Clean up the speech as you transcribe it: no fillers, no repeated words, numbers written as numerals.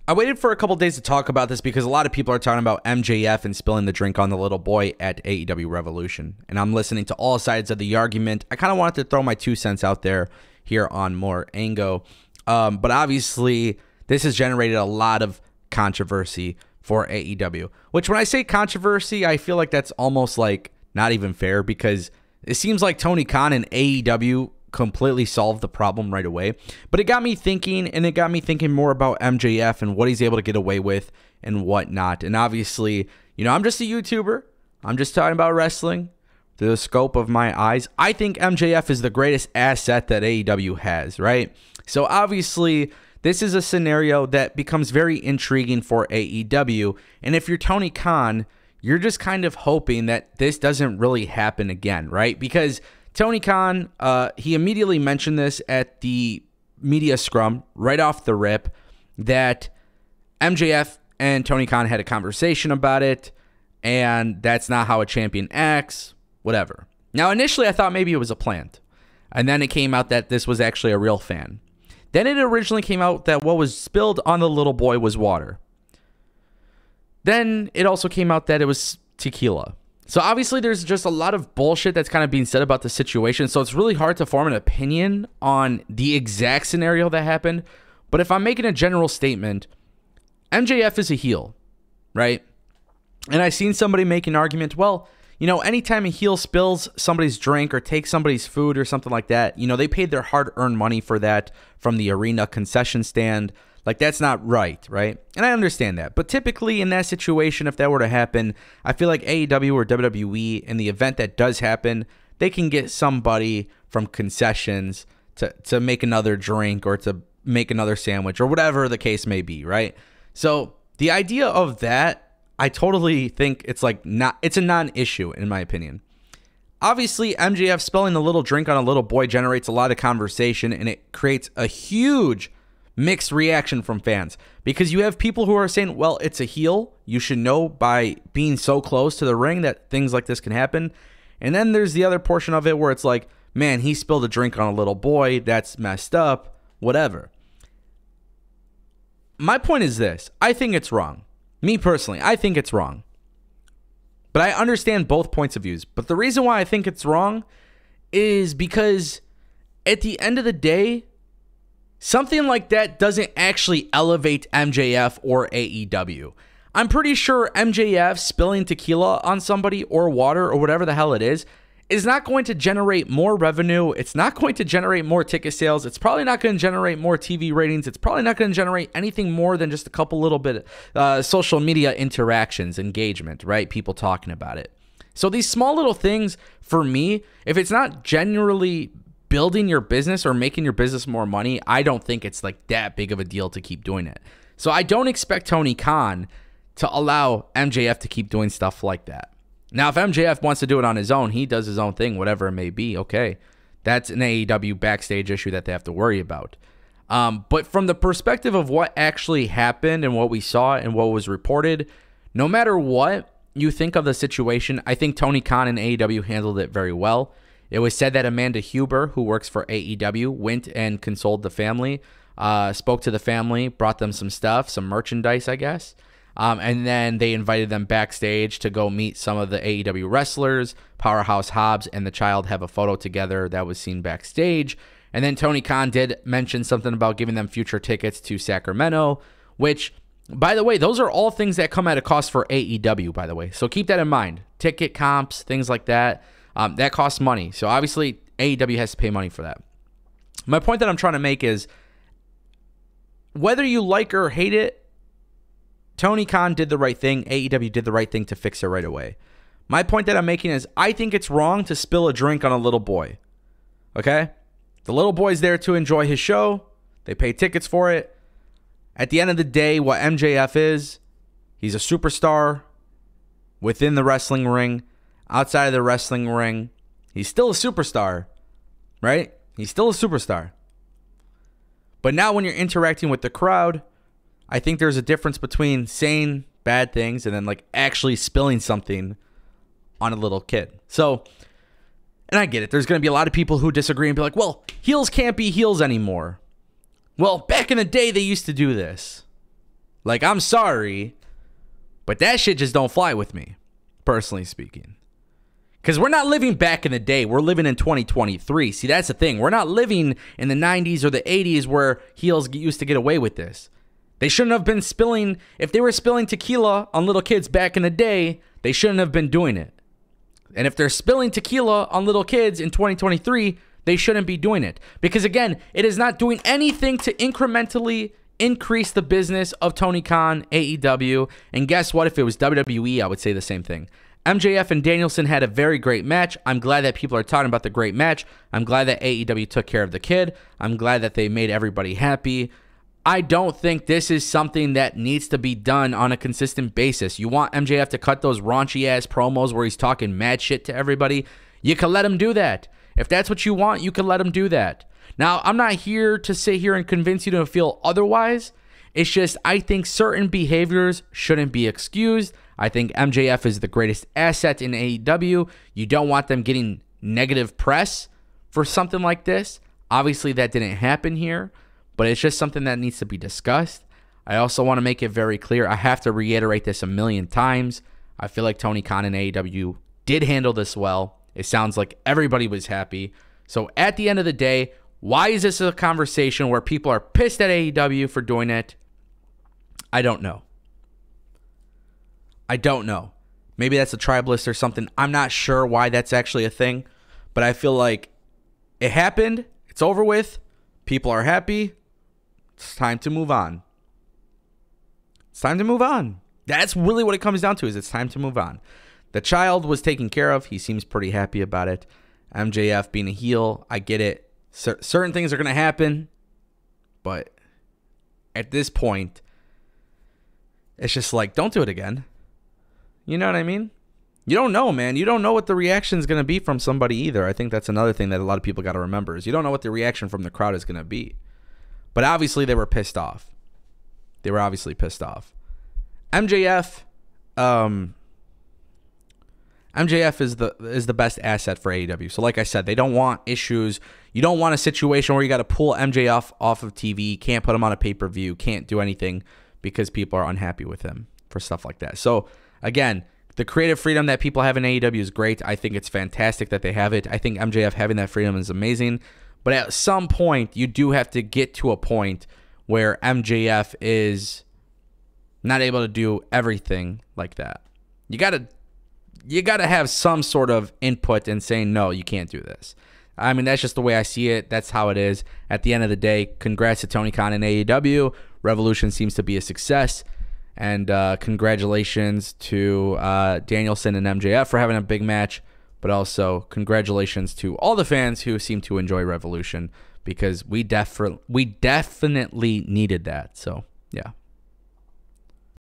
I waited for a couple days to talk about this because a lot of people are talking about MJF and spilling the drink on the little boy at AEW Revolution. And I'm listening to all sides of the argument. I kind of wanted to throw my 2 cents out there here on more Ango. But obviously, this has generated a lot of controversy for AEW. Which when I say controversy, I feel like that's almost like not even fair because it seems like Tony Khan and AEW completely solved the problem right away. But it got me thinking, and it got me thinking more about MJF and what he's able to get away with and whatnot. And obviously, I'm just a YouTuber. I'm just talking about wrestling through the scope of my eyes. I think MJF is the greatest asset that AEW has, right? So obviously, this is a scenario that becomes very intriguing for AEW. And if you're Tony Khan, you're just kind of hoping that this doesn't really happen again, right? Because Tony Khan, he immediately mentioned this at the media scrum right off the rip that MJF and Tony Khan had a conversation about it, and that's not how a champion acts, whatever. Now, initially, I thought maybe it was a plant, and then it came out that this was actually a real fan. Then it originally came out that what was spilled on the little boy was water. Then it also came out that it was tequila. So obviously there's just a lot of bullshit that's kind of being said about the situation. So it's really hard to form an opinion on the exact scenario that happened. But if I'm making a general statement, MJF is a heel, right? And I've seen somebody make an argument, well, anytime a heel spills somebody's drink or takes somebody's food or something like that, they paid their hard-earned money for that from the arena concession stand. Like, that's not right? And I understand that. But typically in that situation, if that were to happen, I feel like AEW or WWE, in the event that does happen, they can get somebody from concessions to make another drink or to make another sandwich or whatever the case may be, right? So the idea of that, I totally think it's a non-issue in my opinion. Obviously, MJF spilling a little drink on a little boy generates a lot of conversation, and it creates a huge mixed reaction from fans because you have people who are saying, well, it's a heel. You should know by being so close to the ring that things like this can happen. And then there's the other portion of it where it's like, man, he spilled a drink on a little boy. That's messed up, whatever. My point is this. I think it's wrong. Me personally, I think it's wrong. But I understand both points of views. But the reason why I think it's wrong is because at the end of the day, something like that doesn't actually elevate MJF or AEW. I'm pretty sure MJF spilling tequila on somebody or water or whatever the hell it is not going to generate more revenue. It's not going to generate more ticket sales. It's probably not going to generate more TV ratings. It's probably not going to generate anything more than just a couple little bit social media interactions, engagement, right? People talking about it. So these small little things, for me, if it's not generally building your business or making your business more money, I don't think it's like that big of a deal to keep doing it. So I don't expect Tony Khan to allow MJF to keep doing stuff like that. Now, if MJF wants to do it on his own, he does his own thing, whatever it may be, okay. That's an AEW backstage issue that they have to worry about. But from the perspective of what actually happened and what we saw and what was reported, no matter what you think of the situation, I think Tony Khan and AEW handled it very well. It was said that Amanda Huber, who works for AEW, went and consoled the family, spoke to the family, brought them some stuff, some merchandise, I guess. And then they invited them backstage to go meet some of the AEW wrestlers. Powerhouse Hobbs and the child have a photo together that was seen backstage. And then Tony Khan did mention something about giving them future tickets to Sacramento, which, by the way, those are all things that come at a cost for AEW, by the way. So keep that in mind. Ticket comps, things like that. That costs money. So obviously, AEW has to pay money for that. My point that I'm trying to make is, whether you like or hate it, Tony Khan did the right thing. AEW did the right thing to fix it right away. My point that I'm making is, I think it's wrong to spill a drink on a little boy. Okay? The little boy's there to enjoy his show. They pay tickets for it. At the end of the day, what MJF is, he's a superstar within the wrestling ring. Outside of the wrestling ring, he's still a superstar, right? He's still a superstar. But now when you're interacting with the crowd, I think there's a difference between saying bad things and then like actually spilling something on a little kid. So, and I get it. There's going to be a lot of people who disagree and be like, well, heels can't be heels anymore. Well, back in the day, they used to do this. Like, I'm sorry, but that shit just don't fly with me, personally speaking. Because we're not living back in the day. We're living in 2023. See, that's the thing. We're not living in the 90s or the 80s where heels used to get away with this. They shouldn't have been spilling. If they were spilling tequila on little kids back in the day, they shouldn't have been doing it. And if they're spilling tequila on little kids in 2023, they shouldn't be doing it. Because again, it is not doing anything to incrementally increase the business of Tony Khan, AEW. And guess what? If it was WWE, I would say the same thing. MJF and Danielson had a very great match. I'm glad that people are talking about the great match. I'm glad that AEW took care of the kid. I'm glad that they made everybody happy. I don't think this is something that needs to be done on a consistent basis. You want MJF to cut those raunchy-ass promos where he's talking mad shit to everybody? You can let him do that. If that's what you want, you can let him do that. Now, I'm not here to sit here and convince you to feel otherwise. It's just I think certain behaviors shouldn't be excused. I think MJF is the greatest asset in AEW. You don't want them getting negative press for something like this. Obviously, that didn't happen here, but it's just something that needs to be discussed. I also want to make it very clear. I have to reiterate this a million times. I feel like Tony Khan and AEW did handle this well. It sounds like everybody was happy. So at the end of the day, why is this a conversation where people are pissed at AEW for doing it? I don't know. I don't know. Maybe that's a tribalist or something. I'm not sure why that's actually a thing, but I feel like it happened. It's over with. People are happy. It's time to move on. It's time to move on. That's really what it comes down to, is it's time to move on. The child was taken care of. He seems pretty happy about it. MJF being a heel, I get it. Certain things are going to happen, but at this point, it's just like, don't do it again. You know what I mean? You don't know, man. You don't know what the reaction is going to be from somebody either. I think that's another thing that a lot of people got to remember, is you don't know what the reaction from the crowd is going to be. But obviously, they were pissed off. They were obviously pissed off. MJF is the best asset for AEW. So like I said, they don't want issues. You don't want a situation where you got to pull MJF off of TV, can't put him on a pay-per-view, can't do anything because people are unhappy with him for stuff like that. So again, the creative freedom that people have in AEW is great. I think it's fantastic that they have it. I think MJF having that freedom is amazing. But at some point, you do have to get to a point where MJF is not able to do everything like that. You gotta have some sort of input in saying, no, you can't do this. I mean, that's just the way I see it. That's how it is. At the end of the day, congrats to Tony Khan and AEW. Revolution seems to be a success. And congratulations to Danielson and MJF for having a big match. But also, congratulations to all the fans who seem to enjoy Revolution, because we definitely needed that. So, yeah.